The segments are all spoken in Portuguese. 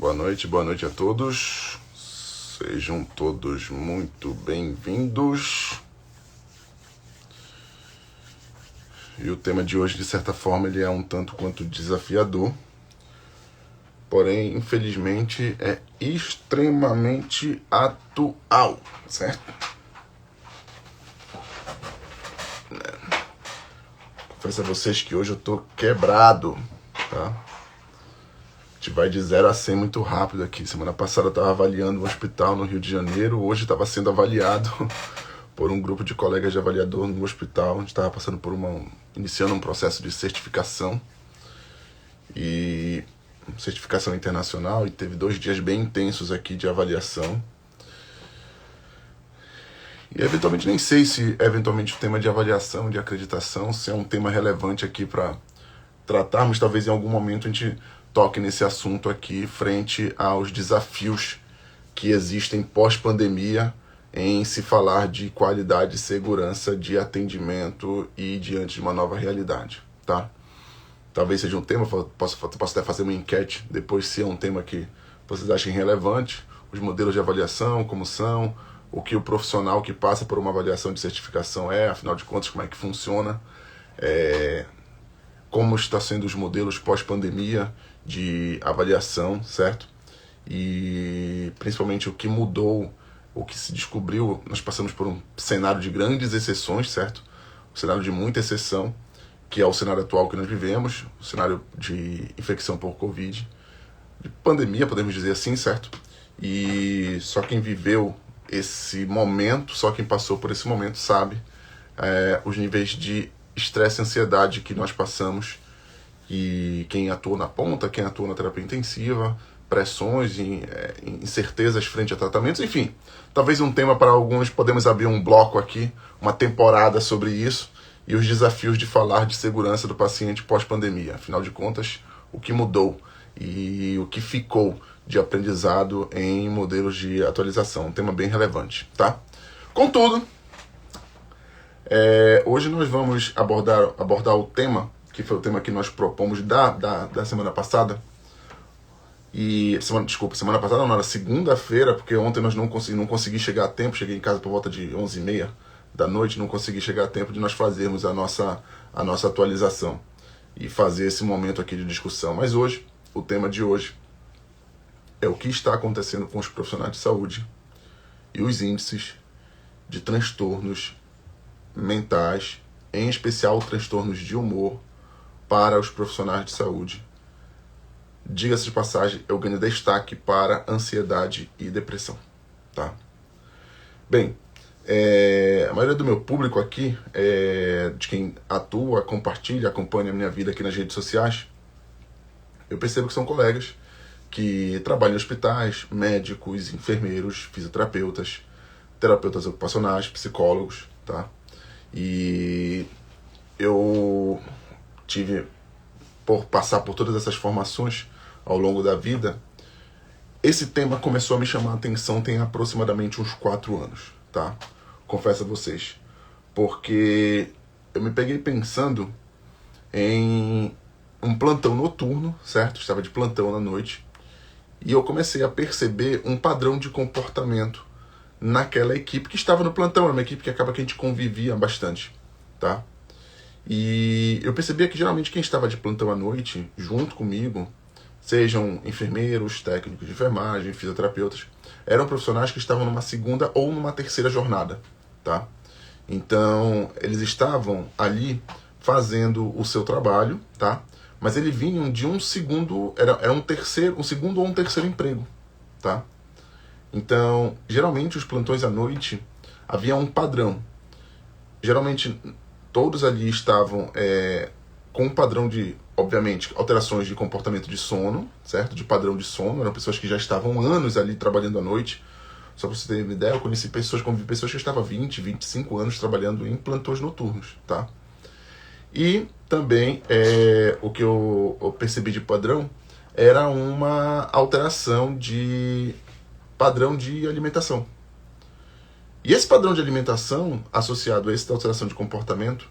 boa noite a todos. Sejam todos muito bem-vindos. E o tema de hoje, de certa forma, ele é um tanto quanto desafiador. Porém, infelizmente, é extremamente atual, certo? Confesso a vocês que hoje eu tô quebrado, tá? A gente vai de 0 a 100 muito rápido aqui. Semana passada eu estava avaliando um hospital no Rio de Janeiro. Hoje estava sendo avaliado por um grupo de colegas de avaliador no hospital. A gente estava passando por iniciando um processo de certificação. E certificação internacional. E teve 2 dias bem intensos aqui de avaliação. E eventualmente nem sei se eventualmente o tema de avaliação, de acreditação, se é um tema relevante aqui para tratarmos. Talvez em algum momento a gente toque nesse assunto aqui frente aos desafios que existem pós-pandemia em se falar de qualidade e segurança de atendimento e diante de uma nova realidade, tá? Talvez seja um tema, posso até fazer uma enquete depois se é um tema que vocês achem relevante, os modelos de avaliação, como são, o que o profissional que passa por uma avaliação de certificação afinal de contas, como é que funciona, como está sendo os modelos pós-pandemia de avaliação, certo? E principalmente o que mudou, o que se descobriu. Nós passamos por um cenário de grandes exceções, certo? Um cenário de muita exceção, que é o cenário atual que nós vivemos, o cenário de infecção por Covid, de pandemia, podemos dizer assim, certo? E só quem viveu esse momento, só quem passou por esse momento sabe os níveis de estresse e ansiedade que nós passamos, e quem atua na ponta, quem atua na terapia intensiva, pressões, incertezas frente a tratamentos, enfim. Talvez um tema para alguns, podemos abrir um bloco aqui, uma temporada sobre isso, e os desafios de falar de segurança do paciente pós-pandemia. Afinal de contas, o que mudou e o que ficou de aprendizado em modelos de atualização. Um tema bem relevante, tá? Contudo, hoje nós vamos abordar o tema, que foi o tema que nós propomos da semana passada. Semana passada não, era segunda-feira, porque ontem nós não consegui chegar a tempo, cheguei em casa por volta de 11h30 da noite, não consegui chegar a tempo de nós fazermos a nossa atualização e fazer esse momento aqui de discussão. Mas hoje, o tema de hoje é o que está acontecendo com os profissionais de saúde e os índices de transtornos mentais, em especial transtornos de humor, para os profissionais de saúde. Diga-se de passagem, eu ganho destaque para ansiedade e depressão, tá? Bem, a maioria do meu público aqui, de quem atua, compartilha, acompanha a minha vida aqui nas redes sociais, eu percebo que são colegas que trabalham em hospitais, médicos, enfermeiros, fisioterapeutas, terapeutas ocupacionais, psicólogos, tá? E eu tive, por passar por todas essas formações ao longo da vida, esse tema começou a me chamar a atenção tem aproximadamente uns 4 anos, tá? Confesso a vocês. Porque eu me peguei pensando em um plantão noturno, certo? Estava de plantão na noite. E eu comecei a perceber um padrão de comportamento naquela equipe que estava no plantão. Era uma equipe que acaba que a gente convivia bastante, tá? E eu percebia que geralmente quem estava de plantão à noite, junto comigo, sejam enfermeiros, técnicos de enfermagem, fisioterapeutas, eram profissionais que estavam numa segunda ou numa terceira jornada, tá? Então, eles estavam ali fazendo o seu trabalho, tá? Mas eles vinham de um segundo, era um segundo ou um terceiro emprego, tá? Então, geralmente os plantões à noite havia um padrão. Geralmente todos ali estavam com um padrão de, obviamente, alterações de comportamento de sono, certo? De padrão de sono. Eram pessoas que já estavam anos ali trabalhando à noite. Só para você ter uma ideia, eu convivi pessoas que estavam 20, 25 anos trabalhando em plantões noturnos, tá? E também o que eu percebi de padrão era uma alteração de padrão de alimentação. E esse padrão de alimentação, associado a essa alteração de comportamento,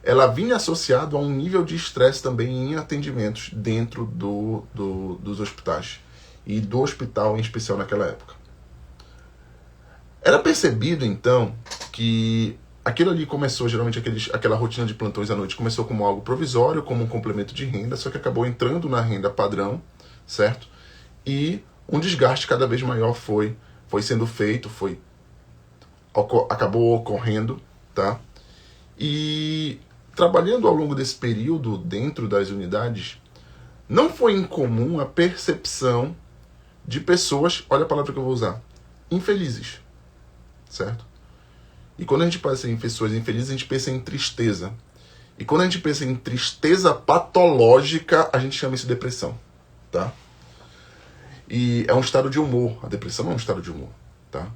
ela vinha associado a um nível de estresse também em atendimentos dentro dos hospitais. e do hospital em especial naquela época. Era percebido, então, que aquilo ali começou, geralmente aquela rotina de plantões à noite começou como algo provisório, como um complemento de renda, só que acabou entrando na renda padrão, certo? E um desgaste cada vez maior foi sendo feito, acabou ocorrendo, tá? E trabalhando ao longo desse período dentro das unidades, não foi incomum a percepção de pessoas, olha a palavra que eu vou usar, infelizes, certo? E quando a gente pensa em pessoas infelizes, a gente pensa em tristeza. E quando a gente pensa em tristeza patológica, a gente chama isso de depressão, tá? E é um estado de humor. A depressão é um estado de humor, tá?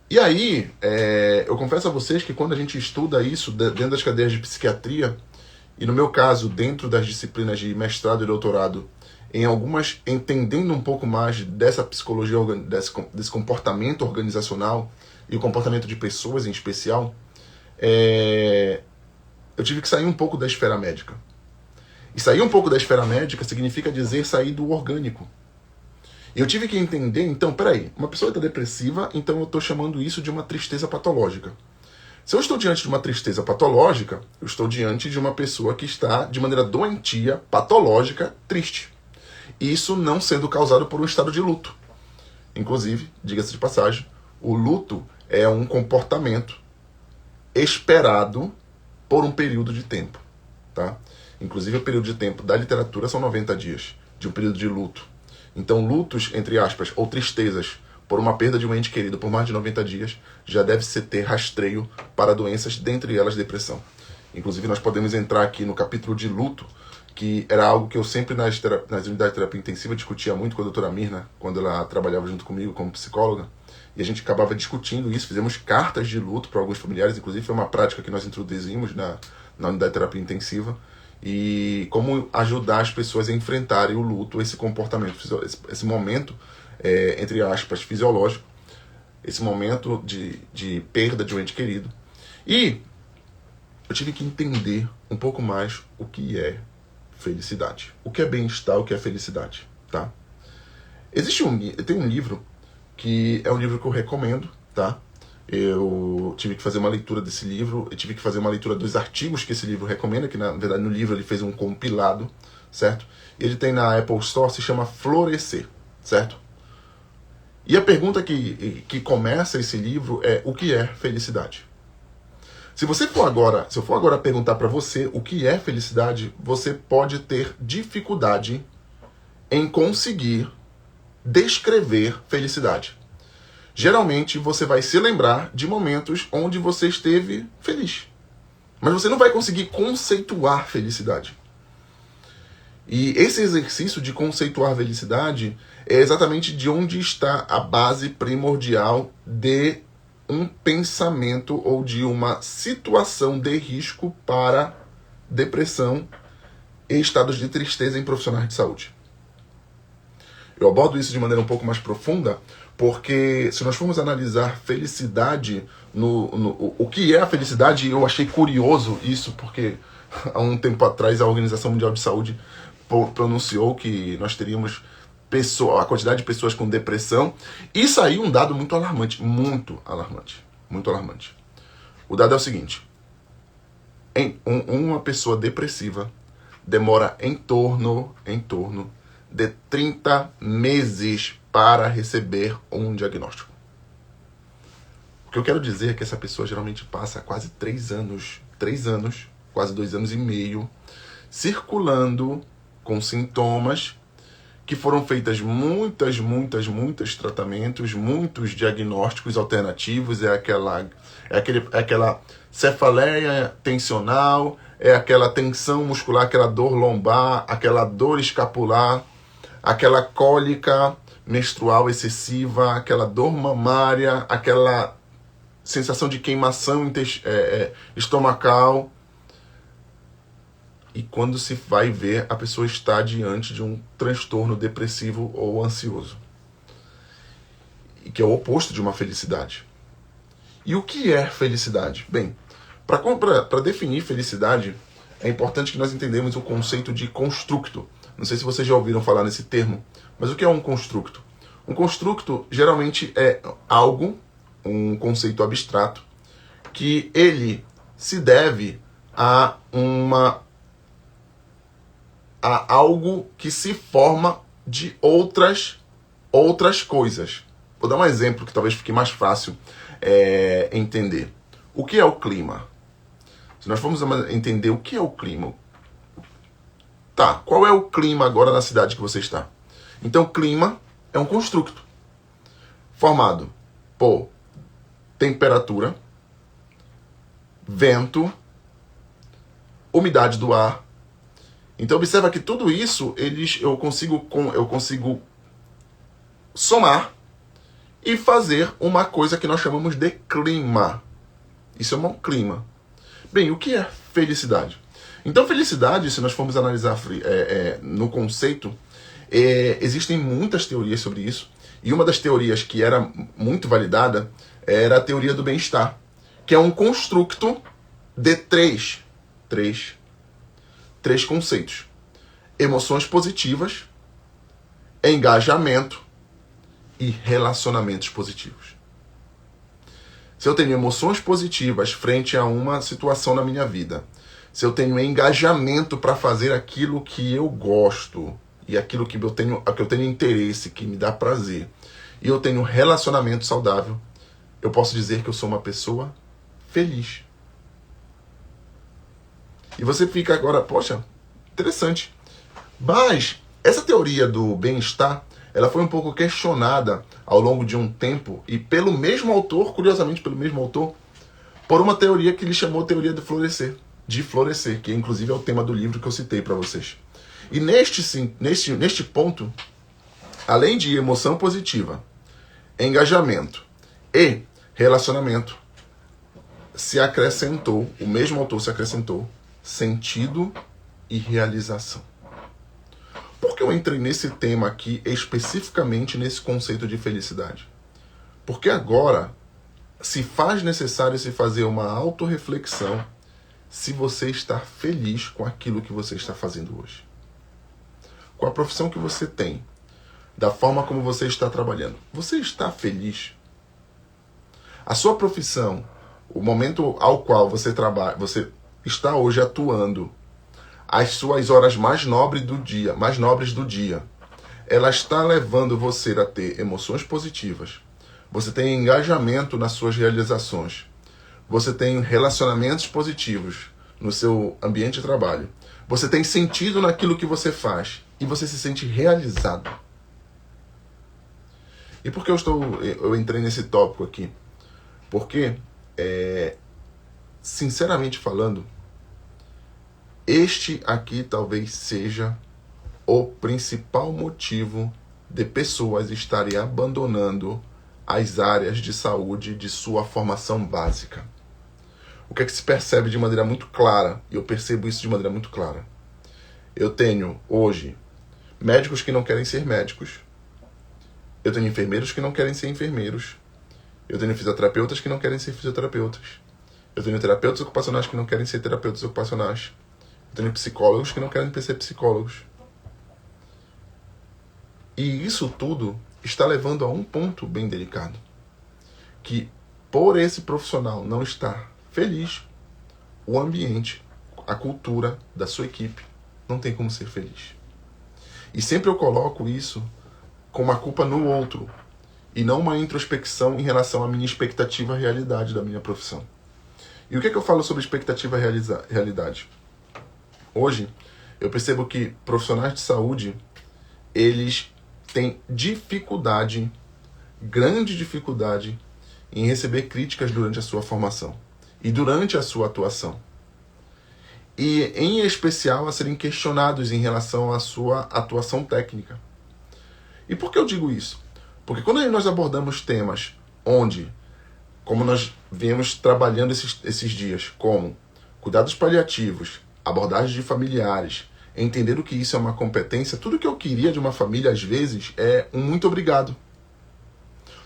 E aí, eu confesso a vocês que quando a gente estuda isso dentro das cadeias de psiquiatria, e no meu caso, dentro das disciplinas de mestrado e doutorado, em algumas, entendendo um pouco mais dessa psicologia, desse comportamento organizacional e o comportamento de pessoas em especial, eu tive que sair um pouco da esfera médica. E sair um pouco da esfera médica significa dizer sair do orgânico. E eu tive que entender, então, peraí, uma pessoa está depressiva, então eu estou chamando isso de uma tristeza patológica. Se eu estou diante de uma tristeza patológica, eu estou diante de uma pessoa que está, de maneira doentia, patológica, triste. Isso não sendo causado por um estado de luto. Inclusive, diga-se de passagem, o luto é um comportamento esperado por um período de tempo, tá? Inclusive, o período de tempo da literatura são 90 dias, de um período de luto. Então, lutos, entre aspas, ou tristezas por uma perda de um ente querido por mais de 90 dias, já deve ser ter rastreio para doenças, dentre elas depressão. Inclusive, nós podemos entrar aqui no capítulo de luto, que era algo que eu sempre nas unidades de terapia intensiva discutia muito com a doutora Mirna, quando ela trabalhava junto comigo como psicóloga, e a gente acabava discutindo isso, fizemos cartas de luto para alguns familiares, inclusive foi uma prática que nós introduzimos na unidade de terapia intensiva, e como ajudar as pessoas a enfrentarem o luto, esse comportamento, esse momento, entre aspas, fisiológico, esse momento de perda de um ente querido. E eu tive que entender um pouco mais o que é felicidade, o que é bem-estar, o que é felicidade, tá? Tem um livro que é um livro que eu recomendo, tá? Eu tive que fazer uma leitura desse livro, eu tive que fazer uma leitura dos artigos que esse livro recomenda, que na verdade no livro ele fez um compilado, certo? Ele tem na Apple Store, se chama Florescer, certo? E a pergunta que começa esse livro é: o que é felicidade? Se eu for agora perguntar para você o que é felicidade, você pode ter dificuldade em conseguir descrever felicidade. Geralmente você vai se lembrar de momentos onde você esteve feliz, mas você não vai conseguir conceituar felicidade. E esse exercício de conceituar felicidade é exatamente de onde está a base primordial de um pensamento ou de uma situação de risco para depressão e estados de tristeza em profissionais de saúde. Eu abordo isso de maneira um pouco mais profunda, porque se nós formos analisar felicidade, o que é a felicidade, eu achei curioso isso, porque há um tempo atrás a Organização Mundial de Saúde pronunciou que nós teríamos a quantidade de pessoas com depressão, e saiu um dado muito alarmante, muito alarmante. O dado é o seguinte: uma pessoa depressiva demora em torno de 30 meses para receber um diagnóstico. O que eu quero dizer é que essa pessoa geralmente passa quase 3 anos, quase 2 anos e meio, circulando com sintomas que foram feitas muitos tratamentos, muitos diagnósticos alternativos, é aquela cefaleia tensional, é aquela tensão muscular, aquela dor lombar, aquela dor escapular, aquela cólica menstrual excessiva, aquela dor mamária, aquela sensação de queimação estomacal. E quando se vai ver, a pessoa está diante de um transtorno depressivo ou ansioso, e que é o oposto de uma felicidade. E o que é felicidade? Bem, para definir felicidade, é importante que nós entendamos o conceito de constructo. Não sei se vocês já ouviram falar nesse termo, mas o que é um construto? Um construto geralmente é algo, um conceito abstrato, que ele se deve a algo que se forma de outras coisas. Vou dar um exemplo que talvez fique mais fácil entender. O que é o clima? Se nós formos entender o que é o clima, tá, qual é o clima agora na cidade que você está? Então, clima é um construto formado por temperatura, vento, umidade do ar. Então, observa que tudo isso eu consigo somar e fazer uma coisa que nós chamamos de clima. Isso é um clima. Bem, o que é felicidade? Então, felicidade, se nós formos analisar no conceito, existem muitas teorias sobre isso. E uma das teorias que era muito validada era a teoria do bem-estar, que é um construto de três conceitos: emoções positivas, engajamento e relacionamentos positivos. Se eu tenho emoções positivas frente a uma situação na minha vida, se eu tenho engajamento para fazer aquilo que eu gosto e aquilo que eu tenho interesse, que me dá prazer, e eu tenho um relacionamento saudável, eu posso dizer que eu sou uma pessoa feliz. E você fica agora, poxa, interessante. Mas essa teoria do bem-estar, ela foi um pouco questionada ao longo de um tempo, e pelo mesmo autor, curiosamente pelo mesmo autor, por uma teoria que ele chamou de teoria de florescer, que inclusive é o tema do livro que eu citei para vocês. E neste ponto, além de emoção positiva, engajamento e relacionamento, o mesmo autor se acrescentou sentido e realização. Por que eu entrei nesse tema aqui, especificamente nesse conceito de felicidade? Porque agora se faz necessário se fazer uma autorreflexão se você está feliz com aquilo que você está fazendo hoje. Com a profissão que você tem, da forma como você está trabalhando. Você está feliz? A sua profissão, o momento ao qual você trabalha, você está hoje atuando, as suas horas mais nobres do dia, ela está levando você a ter emoções positivas. Você tem engajamento nas suas realizações. Você tem relacionamentos positivos no seu ambiente de trabalho. Você tem sentido naquilo que você faz e você se sente realizado. E por que eu entrei nesse tópico aqui? Porque, sinceramente falando, este aqui talvez seja o principal motivo de pessoas estarem abandonando as áreas de saúde de sua formação básica. O que é que se percebe de maneira muito clara? E eu percebo isso de maneira muito clara. Eu tenho hoje médicos que não querem ser médicos. Eu tenho enfermeiros que não querem ser enfermeiros. Eu tenho fisioterapeutas que não querem ser fisioterapeutas. Eu tenho terapeutas ocupacionais que não querem ser terapeutas ocupacionais. Eu tenho psicólogos que não querem ser psicólogos. E isso tudo está levando a um ponto bem delicado. Que por esse profissional não estar feliz, o ambiente, a cultura da sua equipe não tem como ser feliz. E sempre eu coloco isso com uma culpa no outro e não uma introspecção em relação à minha expectativa realidade da minha profissão. E o que é que eu falo sobre expectativa realidade? Hoje, eu percebo que profissionais de saúde, eles têm dificuldade, grande dificuldade, em receber críticas durante a sua formação e durante a sua atuação. E, em especial, a serem questionados em relação à sua atuação técnica. E por que eu digo isso? Porque quando nós abordamos temas onde, como nós viemos trabalhando esses dias, como cuidados paliativos, abordagens de familiares, entender o que isso é uma competência, tudo que eu queria de uma família, às vezes, é um muito obrigado.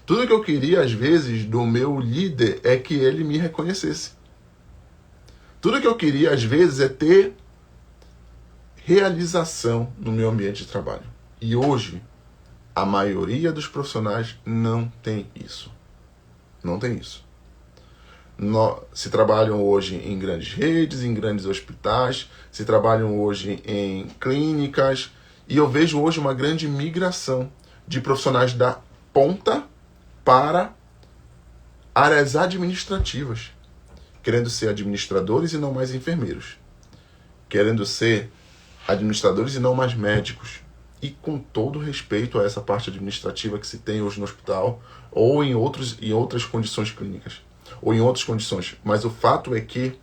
Tudo que eu queria, às vezes, do meu líder é que ele me reconhecesse. Tudo que eu queria, às vezes, é ter realização no meu ambiente de trabalho. E hoje, a maioria dos profissionais não tem isso. Não tem isso. Se trabalham hoje em grandes redes, em grandes hospitais, se trabalham hoje em clínicas, e eu vejo hoje uma grande migração de profissionais da ponta para áreas administrativas, querendo ser administradores e não mais enfermeiros, querendo ser administradores e não mais médicos, e com todo respeito a essa parte administrativa que se tem hoje no hospital, ou em outras condições clínicas, ou em outras condições. Mas o fato é que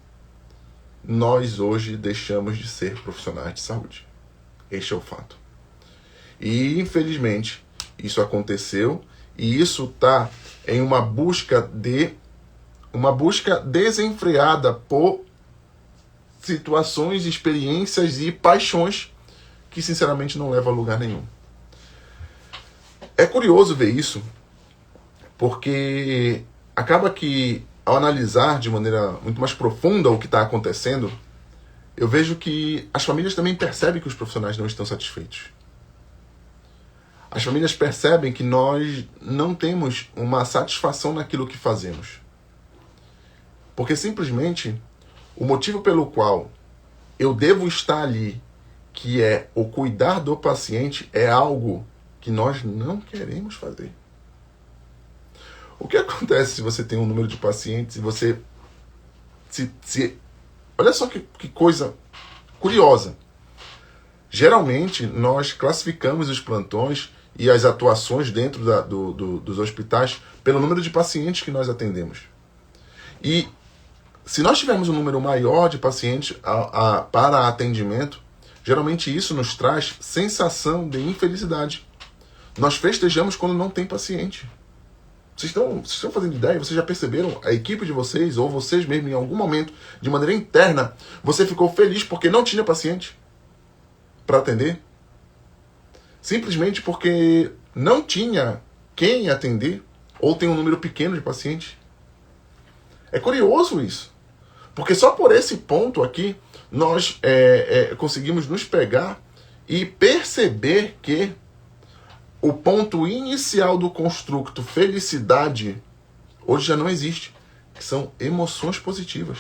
nós hoje deixamos de ser profissionais de saúde. Este é o fato. E, infelizmente, isso aconteceu, e isso está em uma busca desenfreada por situações, experiências e paixões que, sinceramente, não levam a lugar nenhum. É curioso ver isso, porque acaba que, ao analisar de maneira muito mais profunda o que está acontecendo, eu vejo que as famílias também percebem que os profissionais não estão satisfeitos. As famílias percebem que nós não temos uma satisfação naquilo que fazemos. Porque simplesmente o motivo pelo qual eu devo estar ali, que é o cuidar do paciente, é algo que nós não queremos fazer. O que acontece se você tem um número de pacientes e você olha só que coisa curiosa. Geralmente, nós classificamos os plantões e as atuações dentro dos hospitais pelo número de pacientes que nós atendemos. E se nós tivermos um número maior de pacientes para atendimento, geralmente isso nos traz sensação de infelicidade. Nós festejamos quando não tem paciente. Vocês estão fazendo ideia? Vocês já perceberam? A equipe de vocês, ou vocês mesmo, em algum momento, de maneira interna, você ficou feliz porque não tinha paciente para atender? Simplesmente porque não tinha quem atender, ou tem um número pequeno de pacientes? É curioso isso. Porque só por esse ponto aqui, nós conseguimos nos pegar e perceber que o ponto inicial do construto felicidade hoje já não existe, que são emoções positivas.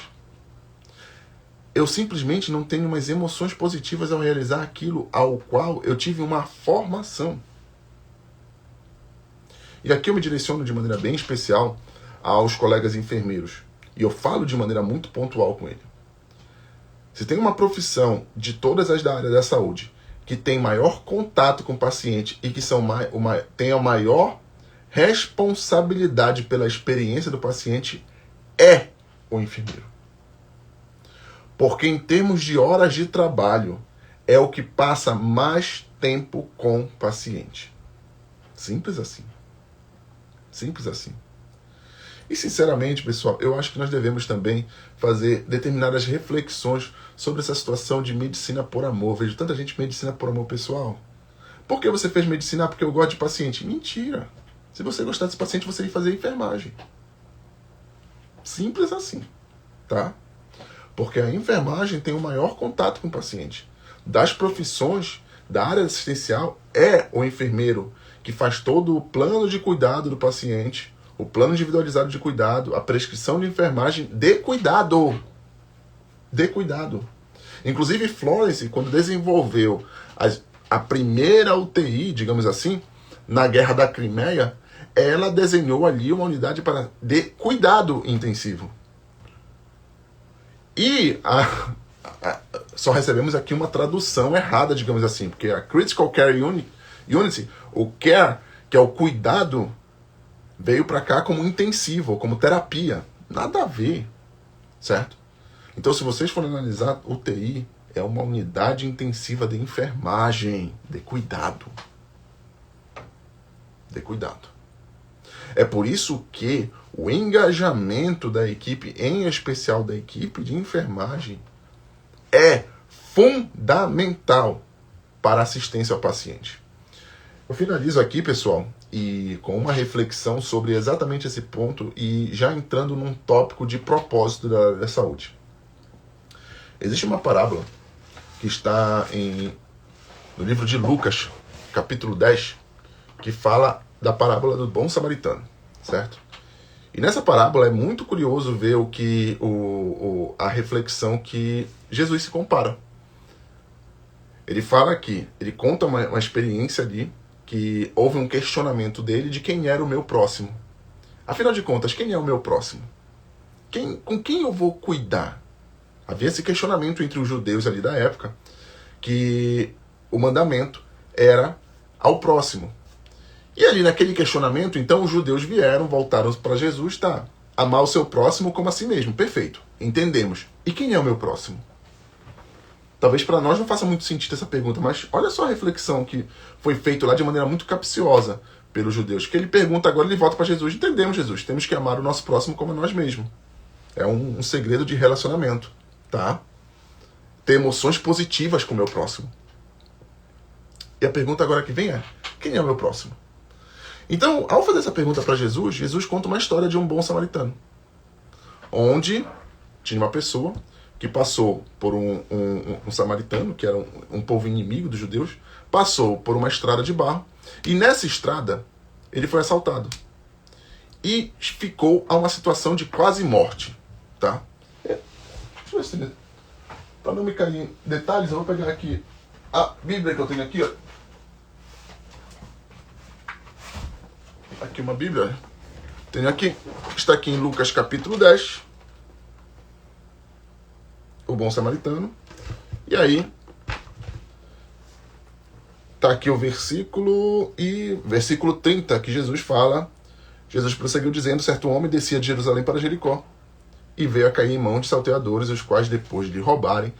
Eu simplesmente não tenho mais emoções positivas ao realizar aquilo ao qual eu tive uma formação. E aqui eu me direciono de maneira bem especial aos colegas enfermeiros. E eu falo de maneira muito pontual com ele. Se tem uma profissão de todas as da área da saúde que tem maior contato com o paciente e que tem a maior responsabilidade pela experiência do paciente, é o enfermeiro. Porque em termos de horas de trabalho, é o que passa mais tempo com o paciente. Simples assim. Simples assim. E sinceramente, pessoal, eu acho que nós devemos também fazer determinadas reflexões sobre essa situação de medicina por amor. Vejo tanta gente medicina por amor, pessoal. Por que você fez medicina? Ah, porque eu gosto de paciente. Mentira. Se você gostar desse paciente, você ia fazer enfermagem. Simples assim, tá? Porque a enfermagem tem o maior contato com o paciente. Das profissões da área assistencial, é o enfermeiro que faz todo o plano de cuidado do paciente, o plano individualizado de cuidado, a prescrição de enfermagem de cuidado. De cuidado. Inclusive, Florence, quando desenvolveu a primeira UTI, digamos assim, na Guerra da Crimeia, ela desenhou ali uma unidade de cuidado intensivo. E só recebemos aqui uma tradução errada, digamos assim, porque a Critical Care Unit, o care, que é o cuidado, veio para cá como intensivo, como terapia. Nada a ver, certo? Então, se vocês forem analisar, UTI é uma unidade intensiva de enfermagem, de cuidado. De cuidado. É por isso que o engajamento da equipe, em especial da equipe de enfermagem, é fundamental para a assistência ao paciente. Eu finalizo aqui, pessoal, e com uma reflexão sobre exatamente esse ponto e já entrando num tópico de propósito da saúde. Existe uma parábola que está no livro de Lucas, capítulo 10, que fala da parábola do bom samaritano, certo? E nessa parábola é muito curioso ver a reflexão que Jesus se compara. Ele fala aqui, ele conta uma experiência ali, que houve um questionamento dele de quem era o meu próximo. Afinal de contas, quem é o meu próximo? Com quem eu vou cuidar? Havia esse questionamento entre os judeus ali da época, que o mandamento era ao próximo. E ali naquele questionamento, então os judeus voltaram para Jesus, tá? Amar o seu próximo como a si mesmo. Perfeito, entendemos. E quem é o meu próximo? Talvez para nós não faça muito sentido essa pergunta, mas olha só a reflexão que foi feita lá de maneira muito capciosa pelos judeus. Que ele pergunta agora, ele volta para Jesus. Entendemos, Jesus, temos que amar o nosso próximo como a nós mesmos. É um segredo de relacionamento, tá? Ter emoções positivas com o meu próximo. E a pergunta agora que vem é, quem é o meu próximo? Então, ao fazer essa pergunta para Jesus, Jesus conta uma história de um bom samaritano. Onde tinha uma pessoa que passou por um samaritano, que era um povo inimigo dos judeus, passou por uma estrada de barro, e nessa estrada ele foi assaltado. E ficou a uma situação de quase morte. Tá? Deixa eu ver se... Para não me cair em detalhes, eu vou pegar aqui a Bíblia que eu tenho aqui, ó. Aqui uma Bíblia. Tenho aqui. Está aqui em Lucas capítulo 10. O bom samaritano. E aí tá aqui o versículo 30, que Jesus fala. Jesus prosseguiu dizendo, certo homem descia de Jerusalém para Jericó e veio a cair em mãos de salteadores, os quais, depois de lhe roubarem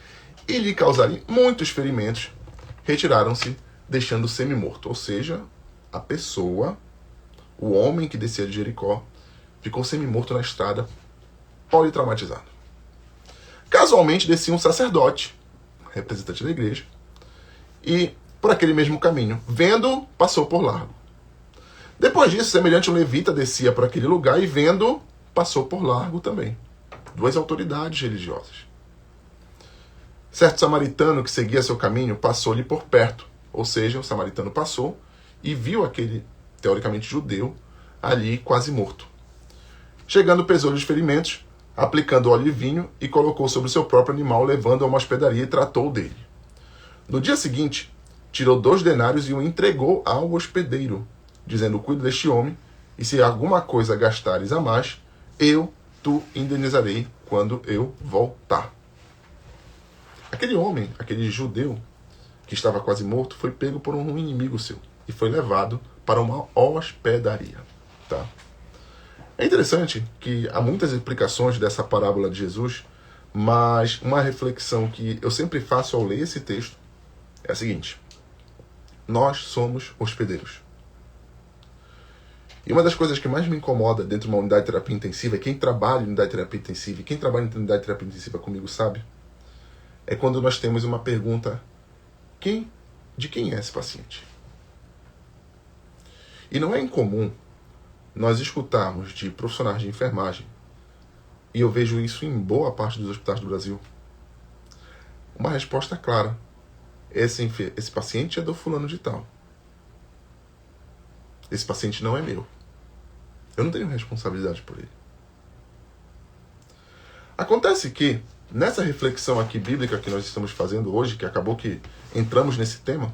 e lhe causarem muitos ferimentos, retiraram-se, deixando semi-morto. Ou seja, a pessoa, o homem que descia de Jericó, ficou semi-morto na estrada, politraumatizado. Casualmente descia um sacerdote, representante da igreja, e por aquele mesmo caminho, vendo, passou por largo. Depois disso, semelhante um levita descia por aquele lugar e vendo, passou por largo também. Duas autoridades religiosas. Certo samaritano que seguia seu caminho passou-lhe por perto. Ou seja, o samaritano passou e viu aquele, teoricamente, judeu ali quase morto. Chegando, pesou-lhe os ferimentos, aplicando óleo e vinho e colocou sobre o seu próprio animal, levando a uma hospedaria e tratou dele. No dia seguinte, tirou 2 denários e o entregou ao hospedeiro, dizendo, cuida deste homem, e se alguma coisa gastares a mais, eu tu indenizarei quando eu voltar. Aquele homem, aquele judeu que estava quase morto, foi pego por um inimigo seu e foi levado para uma hospedaria. Tá? É interessante que há muitas explicações dessa parábola de Jesus, mas uma reflexão que eu sempre faço ao ler esse texto é a seguinte: nós somos hospedeiros. E uma das coisas que mais me incomoda dentro de uma unidade de terapia intensiva, quem trabalha em unidade de terapia intensiva, e quem trabalha em unidade de terapia intensiva comigo sabe, é quando nós temos uma pergunta, de quem é esse paciente? E não é incomum nós escutarmos de profissionais de enfermagem, e eu vejo isso em boa parte dos hospitais do Brasil, uma resposta clara: esse paciente é do fulano de tal. Esse paciente não é meu. Eu não tenho responsabilidade por ele. Acontece que, nessa reflexão aqui bíblica que nós estamos fazendo hoje, que acabou que entramos nesse tema,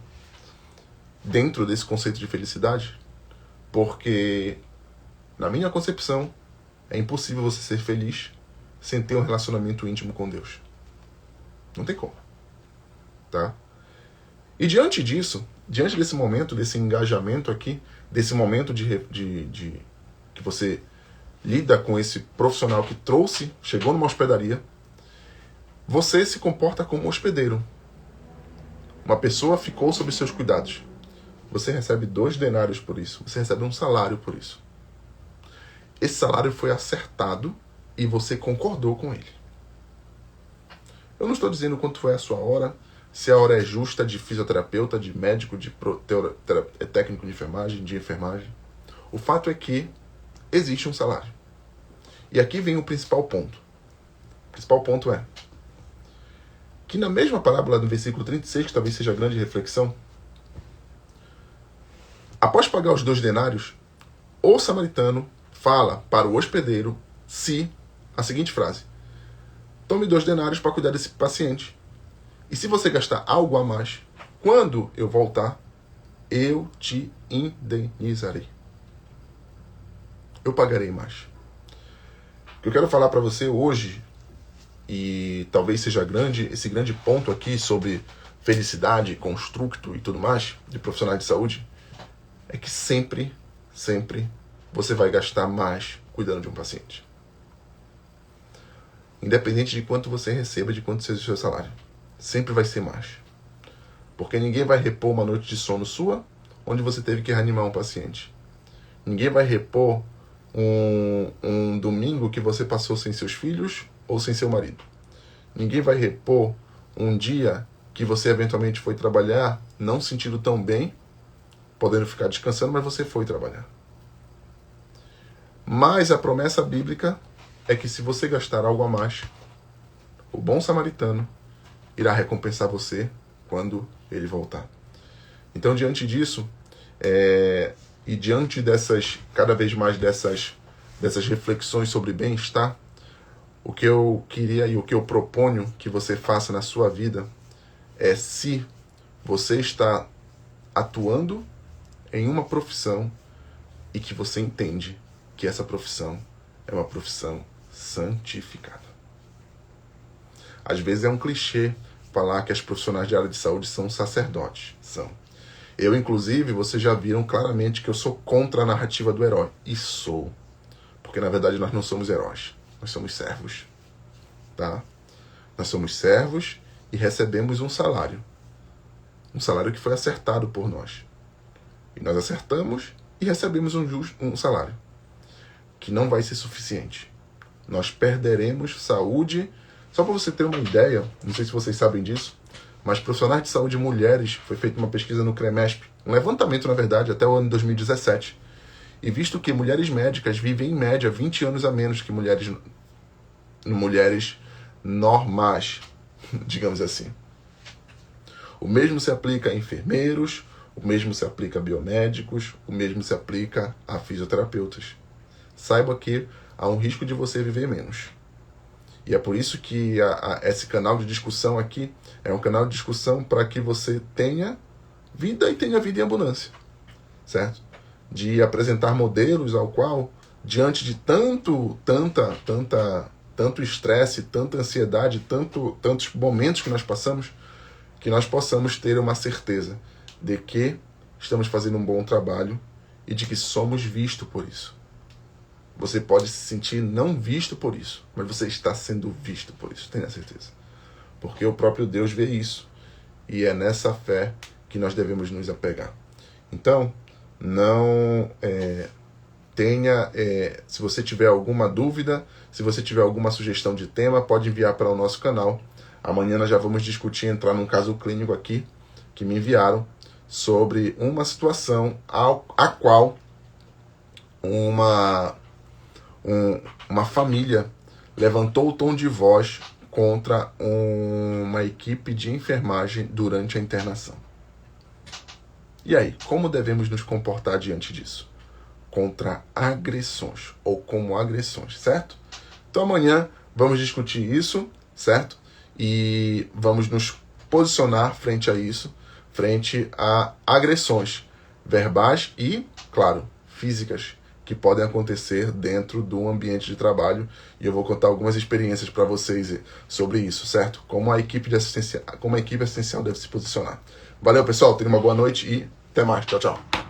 dentro desse conceito de felicidade, porque, na minha concepção, é impossível você ser feliz sem ter um relacionamento íntimo com Deus. Não tem como. Tá? E diante disso, diante desse momento, desse engajamento aqui, desse momento que você lida com esse profissional que chegou numa hospedaria, você se comporta como um hospedeiro. Uma pessoa ficou sob seus cuidados. Você recebe 2 denários por isso. Você recebe um salário por isso. Esse salário foi acertado e você concordou com ele. Eu não estou dizendo quanto foi a sua hora, se a hora é justa de fisioterapeuta, de médico, de técnico de enfermagem. O fato é que existe um salário. E aqui vem o principal ponto. O principal ponto é que na mesma parábola, no versículo 36, que talvez seja a grande reflexão, após pagar os 2 denários, o samaritano fala para o hospedeiro a seguinte frase: tome 2 denários para cuidar desse paciente. E se você gastar algo a mais, quando eu voltar, eu te indenizarei. Eu pagarei mais. O que eu quero falar para você hoje, e talvez seja esse grande ponto aqui sobre felicidade, construto e tudo mais, de profissionais de saúde, é que sempre você vai gastar mais cuidando de um paciente. Independente de quanto você receba, de quanto seja o seu salário. Sempre vai ser mais. Porque ninguém vai repor uma noite de sono sua, onde você teve que reanimar um paciente. Ninguém vai repor um domingo que você passou sem seus filhos ou sem seu marido. Ninguém vai repor um dia que você eventualmente foi trabalhar, não sentindo tão bem, podendo ficar descansando, mas você foi trabalhar. Mas a promessa bíblica é que se você gastar algo a mais, o bom samaritano irá recompensar você quando ele voltar. Então, diante disso, e diante cada vez mais dessas reflexões sobre bem-estar, o que eu queria e o que eu proponho que você faça na sua vida é, se você está atuando em uma profissão e que você entende que essa profissão é uma profissão santificada. Às vezes é um clichê falar que as profissionais de área de saúde são sacerdotes. São. Eu, inclusive, vocês já viram claramente que eu sou contra a narrativa do herói. E sou. Porque, na verdade, nós não somos heróis. Nós somos servos. Tá? Nós somos servos e recebemos um salário. Um salário que foi acertado por nós. E nós acertamos e recebemos um salário. Que não vai ser suficiente. Nós perderemos saúde. Só para você ter uma ideia, não sei se vocês sabem disso, mas profissionais de saúde mulheres, foi feita uma pesquisa no CREMESP, um levantamento, na verdade, até o ano 2017. E visto que mulheres médicas vivem, em média, 20 anos a menos que mulheres normais, digamos assim. O mesmo se aplica a enfermeiros, o mesmo se aplica a biomédicos, o mesmo se aplica a fisioterapeutas. Saiba que há um risco de você viver menos. E é por isso que esse canal de discussão aqui é um canal de discussão para que você tenha vida e tenha vida em abundância, certo? De apresentar modelos ao qual, diante de tanto estresse, tanta ansiedade, tantos momentos que nós possamos ter uma certeza de que estamos fazendo um bom trabalho e de que somos vistos por isso. Você pode se sentir não visto por isso, mas você está sendo visto por isso, tenha certeza. Porque o próprio Deus vê isso. E é nessa fé que nós devemos nos apegar. Então, não se você tiver alguma dúvida, se você tiver alguma sugestão de tema, pode enviar para o nosso canal. Amanhã nós já vamos discutir, entrar num caso clínico aqui, que me enviaram, sobre uma situação a qual uma família levantou o tom de voz contra uma equipe de enfermagem durante a internação. E aí, como devemos nos comportar diante disso? Contra agressões, ou como agressões, certo? Então amanhã vamos discutir isso, certo? E vamos nos posicionar frente a isso, frente a agressões verbais e, claro, físicas, que podem acontecer dentro do ambiente de trabalho, e eu vou contar algumas experiências para vocês sobre isso, certo? Como a equipe assistencial deve se posicionar. Valeu, pessoal, tenham uma boa noite e até mais. Tchau, tchau.